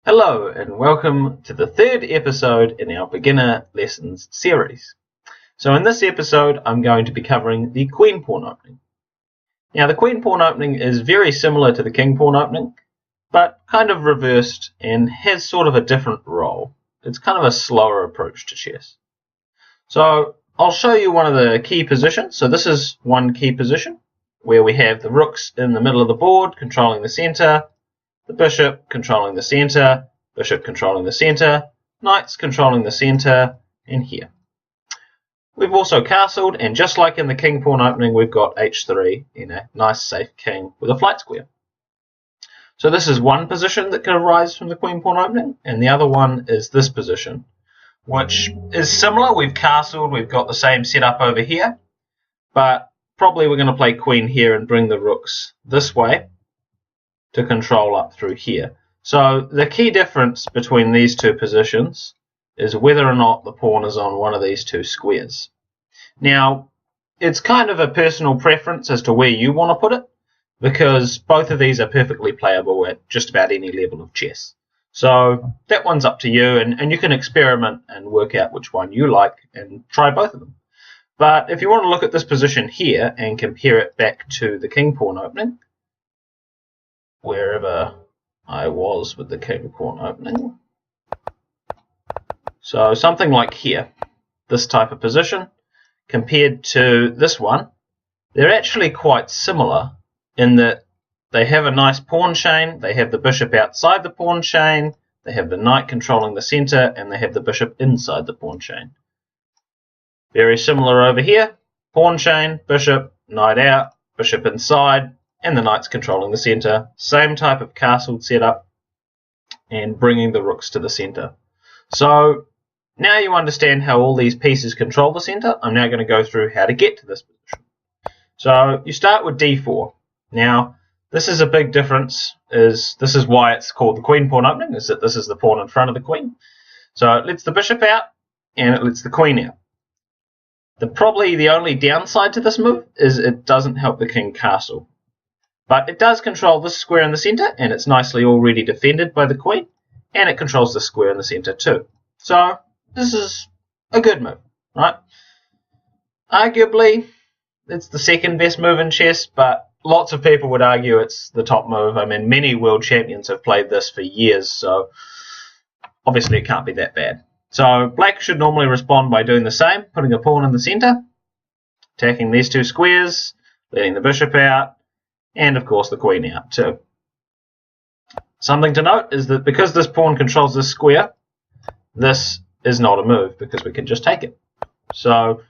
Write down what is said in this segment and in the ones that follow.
Hello and welcome to the third episode in our beginner lessons series. So in this episode I'm going to be covering the queen pawn opening. Now the queen pawn opening is very similar to the king pawn opening, but kind of reversed and has sort of a different role. It's kind of a slower approach to chess. So I'll show you one of the key positions. So this is one key position where we have the rooks in the middle of the board controlling the center, the bishop controlling the center, bishop controlling the center, knights controlling the center, and here. We've also castled, and just like in the king pawn opening, we've got h3 in a nice safe king with a flight square. So this is one position that can arise from the queen pawn opening, and the other one is this position, which is similar. We've castled, we've got the same setup over here, but probably we're going to play queen here and bring the rooks this way to control up through here. So the key difference between these two positions is whether or not the pawn is on one of these two squares. Now, it's kind of a personal preference as to where you want to put it, because both of these are perfectly playable at just about any level of chess. So that one's up to you, and you can experiment and work out which one you like and try both of them. But if you want to look at this position here and compare it back to the king pawn opening, wherever I was with the king pawn opening. So something like here, this type of position, compared to this one, they're actually quite similar in that they have a nice pawn chain, they have the bishop outside the pawn chain, they have the knight controlling the center, and they have the bishop inside the pawn chain. Very similar over here, pawn chain, bishop, knight out, bishop inside, and the knight's controlling the center. Same type of castled setup and bringing the rooks to the center. So now you understand how all these pieces control the center. I'm now going to go through how to get to this position. So you start with d4. Now this is a big difference. This is why it's called the queen pawn opening, is that this is the pawn in front of the queen. So it lets the bishop out and it lets the queen out. Probably the only downside to this move is it doesn't help the king castle. But it does control this square in the center, and it's nicely already defended by the queen, and it controls the square in the center too. So this is a good move, right? Arguably, it's the second best move in chess, but lots of people would argue it's the top move. I mean, many world champions have played this for years, so obviously it can't be that bad. So black should normally respond by doing the same, putting a pawn in the center, attacking these two squares, letting the bishop out, and of course the queen out too. Something to note is that because this pawn controls this square, this is not a move because we can just take it. So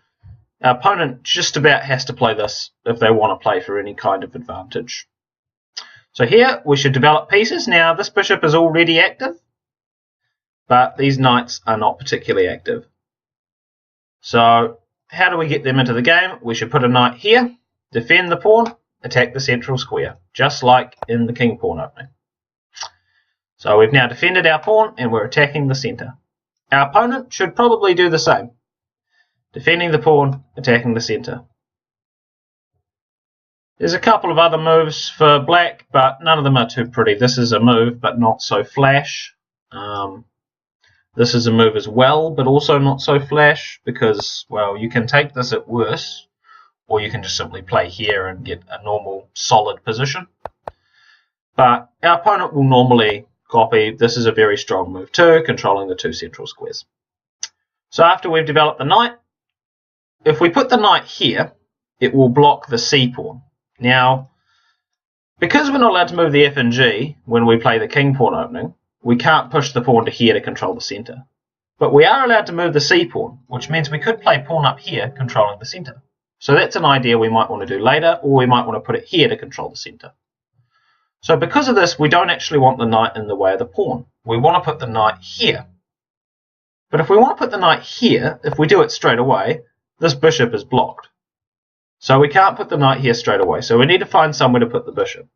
our opponent just about has to play this if they want to play for any kind of advantage. So here we should develop pieces. Now this bishop is already active, but these knights are not particularly active. So how do we get them into the game? We should put a knight here, defend the pawn, attack the central square, just like in the king pawn opening. So we've now defended our pawn and we're attacking the center. Our opponent should probably do the same. Defending the pawn, attacking the center. There's a couple of other moves for black, but none of them are too pretty. This is a move, but not so flash. This is a move as well, but also not so flash, because, well, you can take this at worst, or you can just simply play here and get a normal solid position. But our opponent will normally copy. This is a very strong move too, controlling the two central squares. So after we've developed the knight, if we put the knight here, it will block the c pawn. Now, because we're not allowed to move the f and g when we play the king pawn opening, we can't push the pawn to here to control the center. But we are allowed to move the c pawn, which means we could play pawn up here controlling the center. So that's an idea we might want to do later, or we might want to put it here to control the center. So because of this, we don't actually want the knight in the way of the pawn. We want to put the knight here. But if we want to put the knight here, if we do it straight away, this bishop is blocked. So we can't put the knight here straight away. So we need to find somewhere to put the bishop.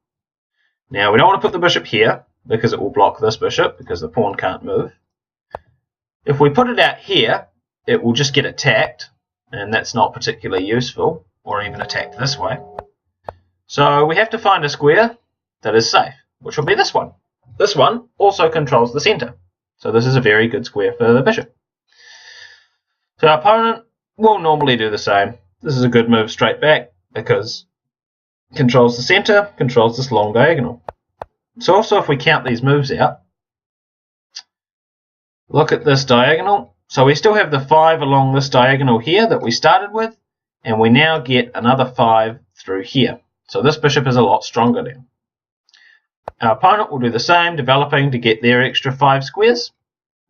Now we don't want to put the bishop here, because it will block this bishop, because the pawn can't move. If we put it out here, it will just get attacked, and that's not particularly useful, or even attacked this way. So we have to find a square that is safe, which will be this one. this one also controls the centre. So this is a very good square for the bishop. So our opponent will normally do the same. This is a good move straight back because it controls the centre, controls this long diagonal. So also if we count these moves out, look at this diagonal. So we still have the 5 along this diagonal here that we started with, and we now get another 5 through here. So this bishop is a lot stronger now. Our opponent will do the same, developing to get their extra 5 squares.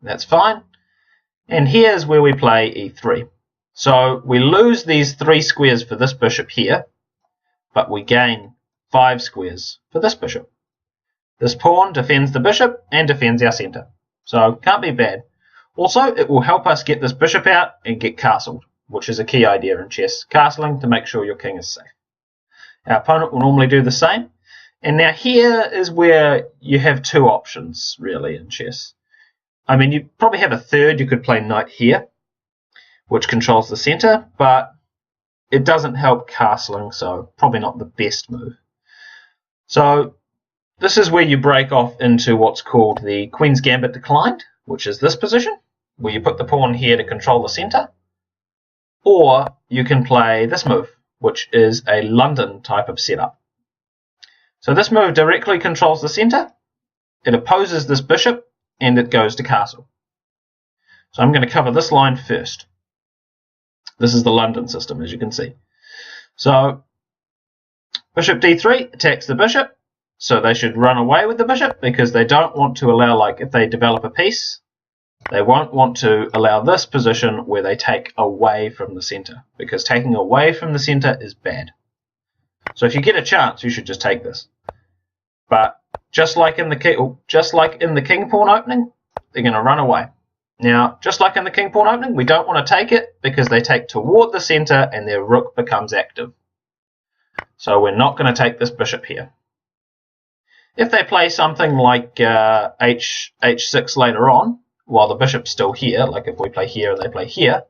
That's fine. And here's where we play e3. So we lose these 3 squares for this bishop here, but we gain 5 squares for this bishop. This pawn defends the bishop and defends our centre. So can't be bad. Also, it will help us get this bishop out and get castled, which is a key idea in chess. Castling to make sure your king is safe. Our opponent will normally do the same. And now here is where you have 2 options, really, in chess. I mean, you probably have a third. You could play knight here, which controls the centre, but it doesn't help castling, so probably not the best move. So this is where you break off into what's called the Queens Gambit Declined, which is this position, where you put the pawn here to control the centre. Or you can play this move, which is a London type of setup. So this move directly controls the centre, it opposes this bishop, and it goes to castle. So I'm going to cover this line first. This is the London system, as you can see. So bishop d3 attacks the bishop, so they should run away with the bishop because they don't want to allow, like if they develop a piece, they won't want to allow this position where they take away from the centre, because taking away from the centre is bad. So if you get a chance, you should just take this. But just like in the king pawn opening, they're going to run away. Now, just like in the king pawn opening, we don't want to take it because they take toward the centre and their rook becomes active. So we're not going to take this bishop here. If they play something like h6 later on, while the bishop's still here, like if we play here and they play here,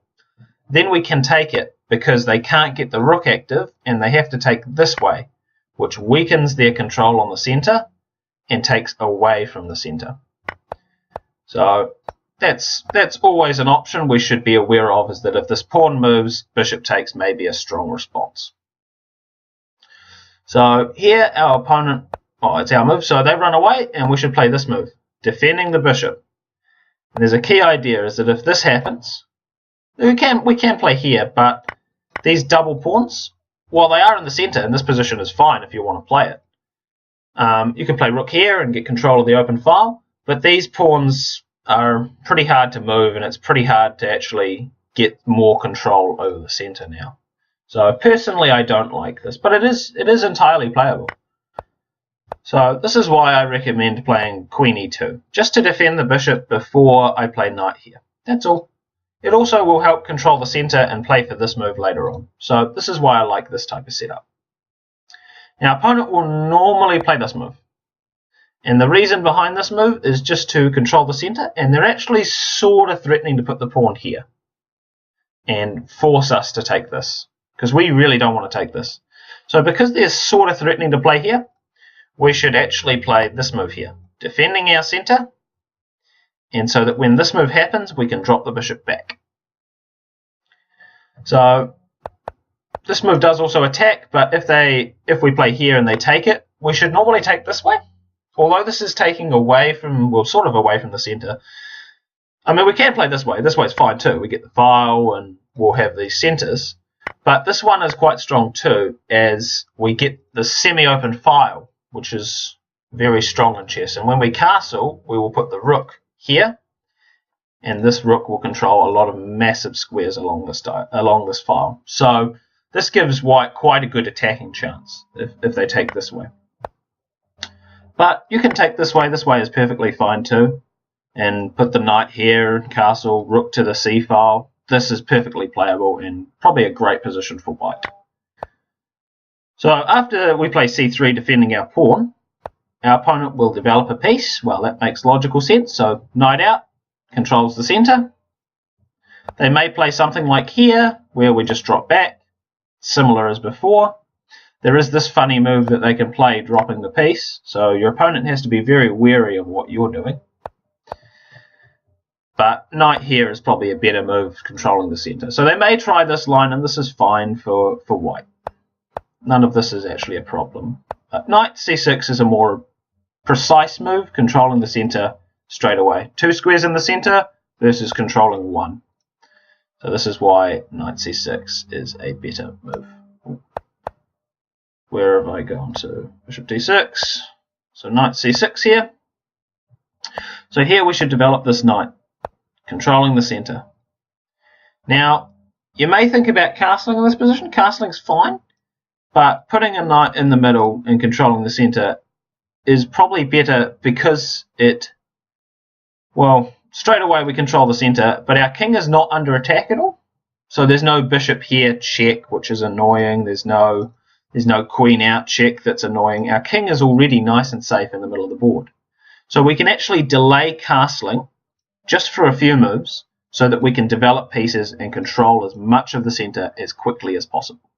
then we can take it because they can't get the rook active and they have to take this way, which weakens their control on the centre and takes away from the centre. So that's always an option we should be aware of, is that if this pawn moves, bishop takes may be a strong response. So here our opponent, it's our move, so they run away and we should play this move, defending the bishop. And there's a key idea, is that if this happens, we can play here, but these double pawns, while they are in the centre, and this position is fine if you want to play it, you can play rook here and get control of the open file, but these pawns are pretty hard to move and it's pretty hard to actually get more control over the centre now. So personally I don't like this, but it is entirely playable. So this is why I recommend playing queen e2, just to defend the bishop before I play knight here. That's all. It also will help control the centre and play for this move later on. So this is why I like this type of setup. Now, opponent will normally play this move. And the reason behind this move is just to control the centre, and they're actually sort of threatening to put the pawn here and force us to take this, because we really don't want to take this. So because they're sort of threatening to play here, we should actually play this move here, defending our centre, and so that when this move happens, we can drop the bishop back. So this move does also attack, but if we play here and they take it, we should normally take this way. Although this is taking away from, well, sort of away from the centre. I mean, we can play this way. This way's fine too. We get the file and we'll have these centres. But this one is quite strong too, as we get the semi-open file, which is very strong in chess. And when we castle, we will put the rook here, and this rook will control a lot of massive squares along this file. So this gives white quite a good attacking chance if they take this way. But you can take this way. This way is perfectly fine too, and put the knight here and castle, rook to the c file. This is perfectly playable and probably a great position for white. So after we play c3 defending our pawn, our opponent will develop a piece. Well, that makes logical sense. So knight out controls the centre. They may play something like here, where we just drop back, similar as before. there is this funny move that they can play dropping the piece, so your opponent has to be very wary of what you're doing. But knight here is probably a better move controlling the centre. So they may try this line, and this is fine for white. None of this is actually a problem. But knight c6 is a more precise move, controlling the centre straight away. 2 squares in the centre versus controlling 1. So this is why knight c6 is a better move. Where have I gone to? Bishop d6. So knight c6 here. So here we should develop this knight, controlling the centre. Now, you may think about castling in this position. Castling's fine, but putting a knight in the middle and controlling the centre is probably better because straight away we control the centre, but our king is not under attack at all. So there's no bishop here check, which is annoying. There's no queen out check that's annoying. Our king is already nice and safe in the middle of the board. So we can actually delay castling just for a few moves so that we can develop pieces and control as much of the centre as quickly as possible.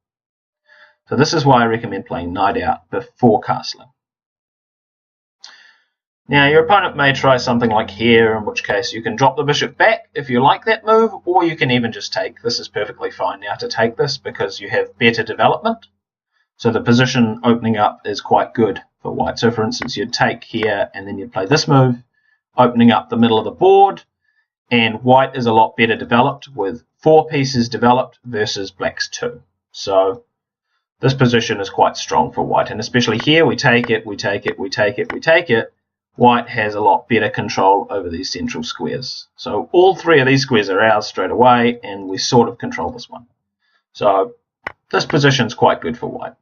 So this is why I recommend playing knight out before castling. Now your opponent may try something like here, in which case you can drop the bishop back if you like that move, or you can even just take. This is perfectly fine now to take this because you have better development. So the position opening up is quite good for white. So for instance, you'd take here and then you'd play this move, opening up the middle of the board, and white is a lot better developed with 4 pieces developed versus black's 2. So this position is quite strong for white, and especially here we take it, we take it, we take it, we take it. White has a lot better control over these central squares. So all 3 of these squares are ours straight away, and we sort of control this one. So this position is quite good for white.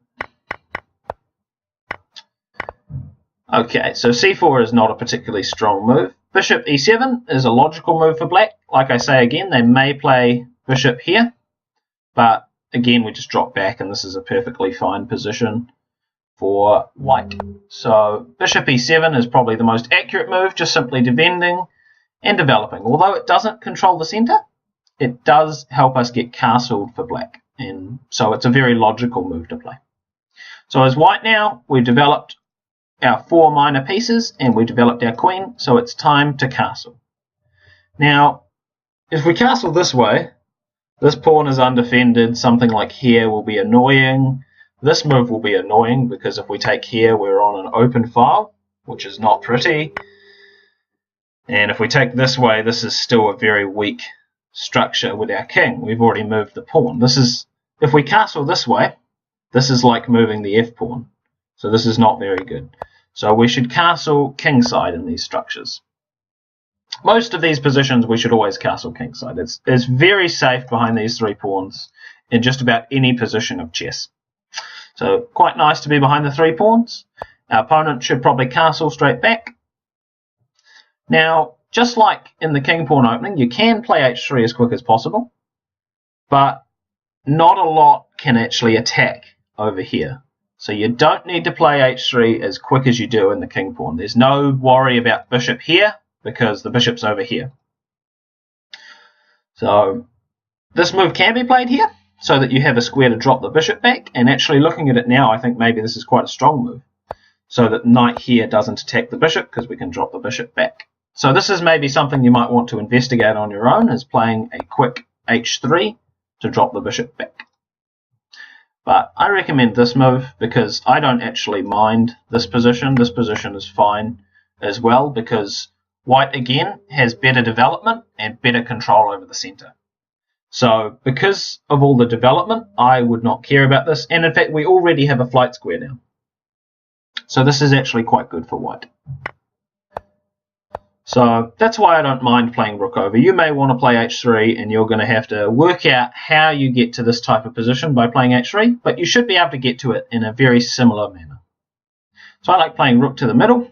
Okay, so c4 is not a particularly strong move. Bishop e7 is a logical move for black. Like I say again, they may play bishop here, but again we just drop back, and this is a perfectly fine position for white. So bishop e7 is probably the most accurate move, just simply defending and developing. Although it doesn't control the centre, it does help us get castled for black, and so it's a very logical move to play. So as white now, we've developed our 4 minor pieces and we developed our queen, so it's time to castle. Now, if we castle this way, this pawn is undefended. Something like here will be annoying. This move will be annoying because if we take here, we're on an open file, which is not pretty. And if we take this way, this is still a very weak structure with our king. We've already moved the pawn. If we castle this way, this is like moving the f pawn. So this is not very good. So we should castle kingside in these structures. Most of these positions we should always castle kingside. It's very safe behind these 3 pawns in just about any position of chess. So quite nice to be behind the 3 pawns. Our opponent should probably castle straight back. Now, just like in the king pawn opening, you can play h3 as quick as possible, but not a lot can actually attack over here. So you don't need to play h3 as quick as you do in the king pawn. There's no worry about bishop here because the bishop's over here. So this move can be played here so that you have a square to drop the bishop back. And actually looking at it now, I think maybe this is quite a strong move, so that knight here doesn't attack the bishop because we can drop the bishop back. So this is maybe something you might want to investigate on your own, is playing a quick h3 to drop the bishop back. But I recommend this move because I don't actually mind this position. This position is fine as well because white again has better development and better control over the centre. So because of all the development, I would not care about this. And in fact, we already have a flight square now. So this is actually quite good for white. So that's why I don't mind playing rook over. You may want to play h3 and you're going to have to work out how you get to this type of position by playing h3, but you should be able to get to it in a very similar manner. So I like playing rook to the middle,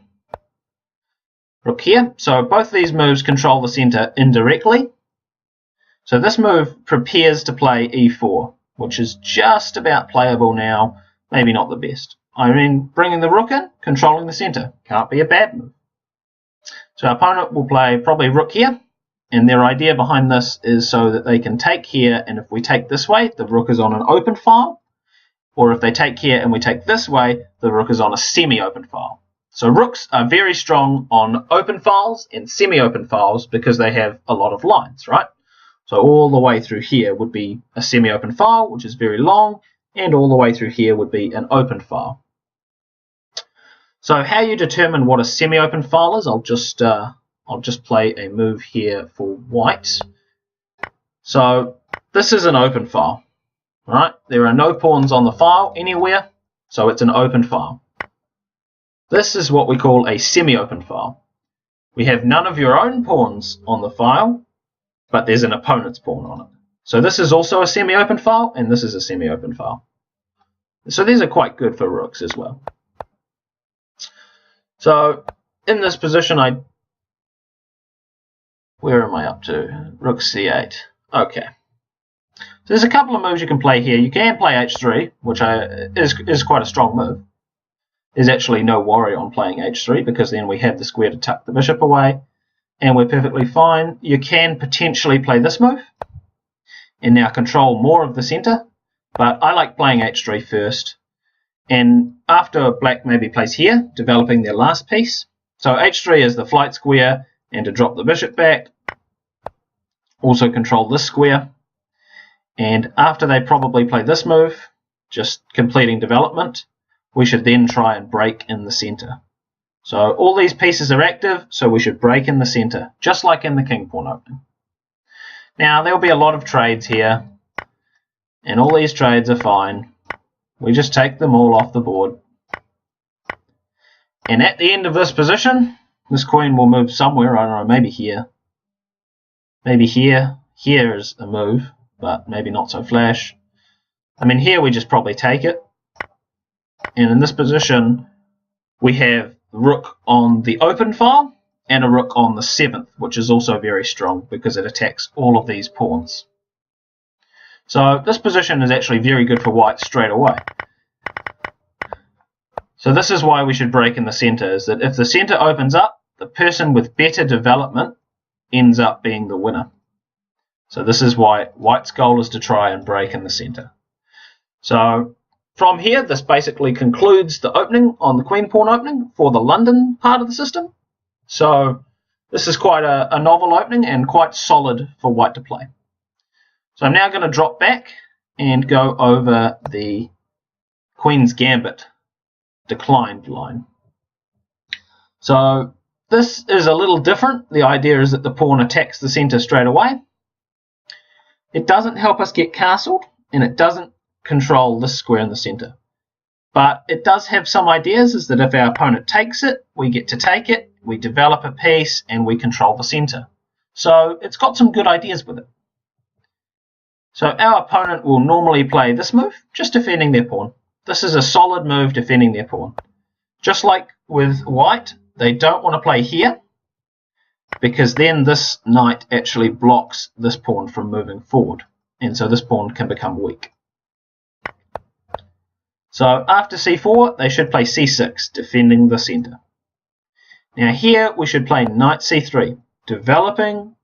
rook here. So both these moves control the centre indirectly. So this move prepares to play e4, which is just about playable now, maybe not the best. I mean, bringing the rook in, controlling the centre, can't be a bad move. So our opponent will play probably rook here, and their idea behind this is so that they can take here, and if we take this way, the rook is on an open file, or if they take here and we take this way, the rook is on a semi-open file. So rooks are very strong on open files and semi-open files because they have a lot of lines, right? So all the way through here would be a semi-open file, which is very long, and all the way through here would be an open file. So how you determine what a semi-open file is, I'll just play a move here for white. So this is an open file, right? There are no pawns on the file anywhere, so it's an open file. This is what we call a semi-open file. We have none of your own pawns on the file, but there's an opponent's pawn on it. So this is also a semi-open file, and this is a semi-open file. So these are quite good for rooks as well. So in this position, where am I up to? Rook c8. Okay. So there's a couple of moves you can play here. You can play h3, which is quite a strong move. There's actually no worry on playing h3 because then we have the square to tuck the bishop away, and we're perfectly fine. You can potentially play this move and now control more of the center, but I like playing h3 first. And after black maybe plays here, developing their last piece. So h3 is the flight square, and to drop the bishop back, also control this square. And after they probably play this move, just completing development, we should then try and break in the center. So all these pieces are active, so we should break in the center, just like in the king pawn opening. Now there will be a lot of trades here, and all these trades are fine. We just take them all off the board. And at the end of this position, this queen will move somewhere, I don't know, maybe here. Maybe here. Here is a move, but maybe not so flash. I mean, here we just probably take it. And in this position, we have rook on the open file and a rook on the 7th, which is also very strong because it attacks all of these pawns. So this position is actually very good for white straight away. So this is why we should break in the center, is that if the center opens up, the person with better development ends up being the winner. So this is why white's goal is to try and break in the center. So from here, this basically concludes the opening on the queen pawn opening for the London part of the system. So this is quite a novel opening and quite solid for white to play. So I'm now going to drop back and go over the Queen's Gambit Declined line. So this is a little different. The idea is that the pawn attacks the center straight away. It doesn't help us get castled, and it doesn't control this square in the center. But it does have some ideas, is that if our opponent takes it, we get to take it, we develop a piece, and we control the center. So it's got some good ideas with it. So our opponent will normally play this move, just defending their pawn. This is a solid move defending their pawn. Just like with white, they don't want to play here, because then this knight actually blocks this pawn from moving forward, and so this pawn can become weak. So after c4, they should play c6, defending the center. Now here we should play knight c3, developing,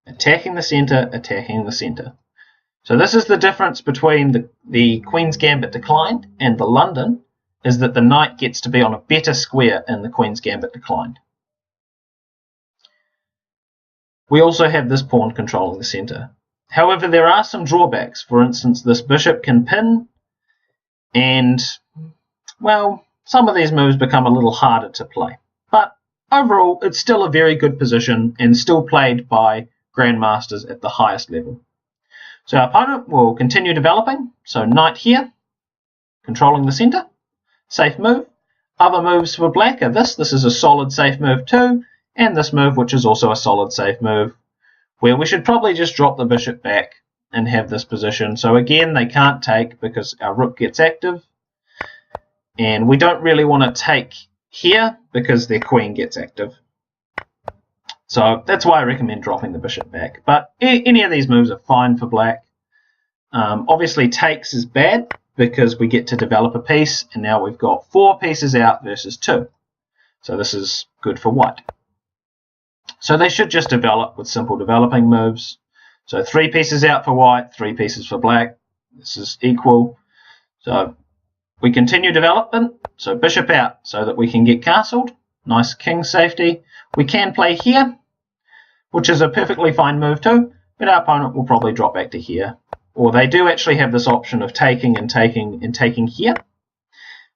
attacking the center, attacking the center. So this is the difference between the Queen's Gambit Declined and the London, is that the knight gets to be on a better square in the Queen's Gambit Declined. We also have this pawn controlling the center. However, there are some drawbacks. For instance, this bishop can pin, and, well, some of these moves become a little harder to play. But overall, it's still a very good position and still played by grandmasters at the highest level. So our opponent will continue developing. So knight here, controlling the center. Safe move. Other moves for black are this. This is a solid safe move too. And this move, which is also a solid safe move, where we should probably just drop the bishop back and have this position. So again, they can't take because our rook gets active. And we don't really want to take here because their queen gets active. So that's why I recommend dropping the bishop back. But any of these moves are fine for black. Obviously takes is bad because we get to develop a piece, and now we've got 4 pieces out versus 2. So this is good for white. So they should just develop with simple developing moves. So 3 pieces out for white, 3 pieces for black. This is equal. So we continue development, so bishop out so that we can get castled. Nice king safety. We can play here, which is a perfectly fine move too, but our opponent will probably drop back to here. Or they do actually have this option of taking and taking and taking here,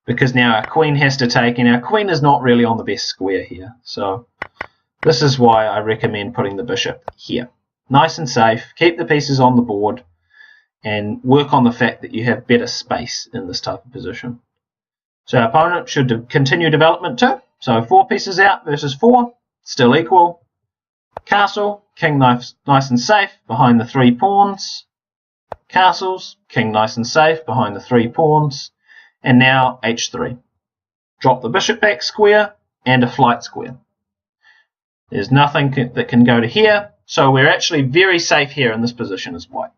because now our queen has to take, and our queen is not really on the best square here. So this is why I recommend putting the bishop here. Nice and safe, keep the pieces on the board, and work on the fact that you have better space in this type of position. So our opponent should continue development too. So 4 pieces out versus 4, still equal. Castle, king nice and safe behind the 3 pawns. Castles, king nice and safe behind the 3 pawns. And now h3. Drop the bishop back square and a flight square. There's nothing that can go to here, so we're actually very safe here in this position as white.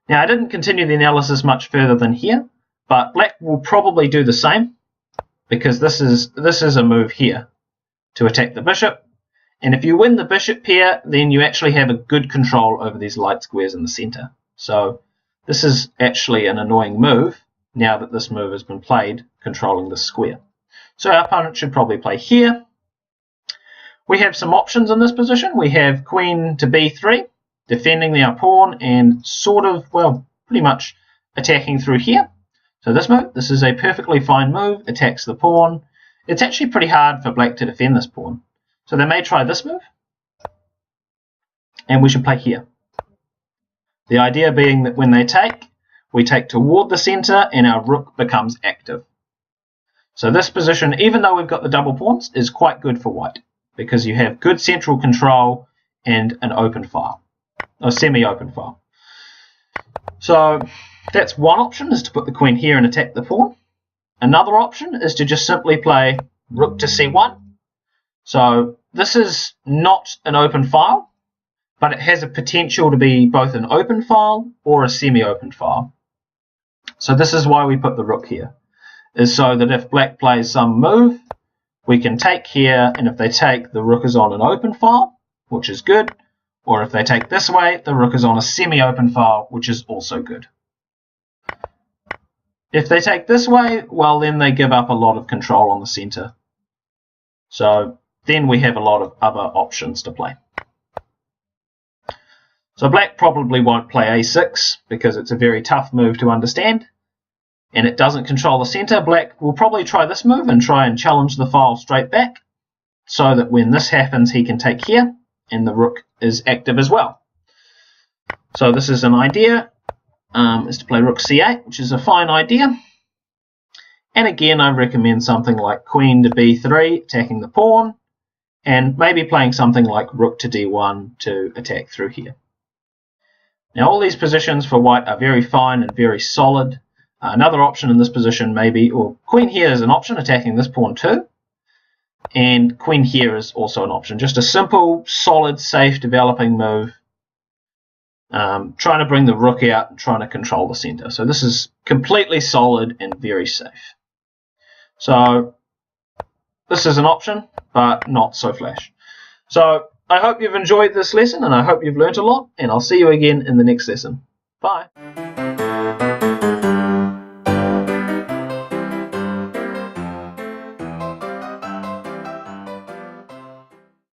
Now I didn't continue the analysis much further than here, but black will probably do the same, because this is a move here to attack the bishop. And if you win the bishop pair, then you actually have a good control over these light squares in the center. So this is actually an annoying move, now that this move has been played, controlling this square. So our opponent should probably play here. We have some options in this position. We have queen to b3, defending our pawn and sort of, well, pretty much attacking through here. So this move, this is a perfectly fine move, attacks the pawn. It's actually pretty hard for black to defend this pawn. So they may try this move, and we should play here. The idea being that when they take, we take toward the center and our rook becomes active. So this position, even though we've got the double pawns, is quite good for white, because you have good central control and an open file, or semi-open file. So that's one option, is to put the queen here and attack the pawn. Another option is to just simply play rook to c1. So this is not an open file, but it has a potential to be both an open file or a semi-open file. So this is why we put the rook here, is so that if black plays some move, we can take here, and if they take, the rook is on an open file, which is good. Or if they take this way, the rook is on a semi-open file, which is also good. If they take this way, well, then they give up a lot of control on the center. So then we have a lot of other options to play. So black probably won't play a6 because it's a very tough move to understand, and it doesn't control the center. Black will probably try this move and try and challenge the file straight back, so that when this happens he can take here and the rook is active as well. So this is an idea, is to play rook c8, which is a fine idea. And again, I recommend something like queen to b3, attacking the pawn, and maybe playing something like rook to d1 to attack through here. Now all these positions for white are very fine and very solid. Another option in this position maybe, or queen here is an option, attacking this pawn too. And queen here is also an option. Just a simple, solid, safe, developing move. Trying to bring the rook out and trying to control the center. So this is completely solid and very safe. So this is an option, but not so flash. So I hope you've enjoyed this lesson, and I hope you've learnt a lot, and I'll see you again in the next lesson. Bye.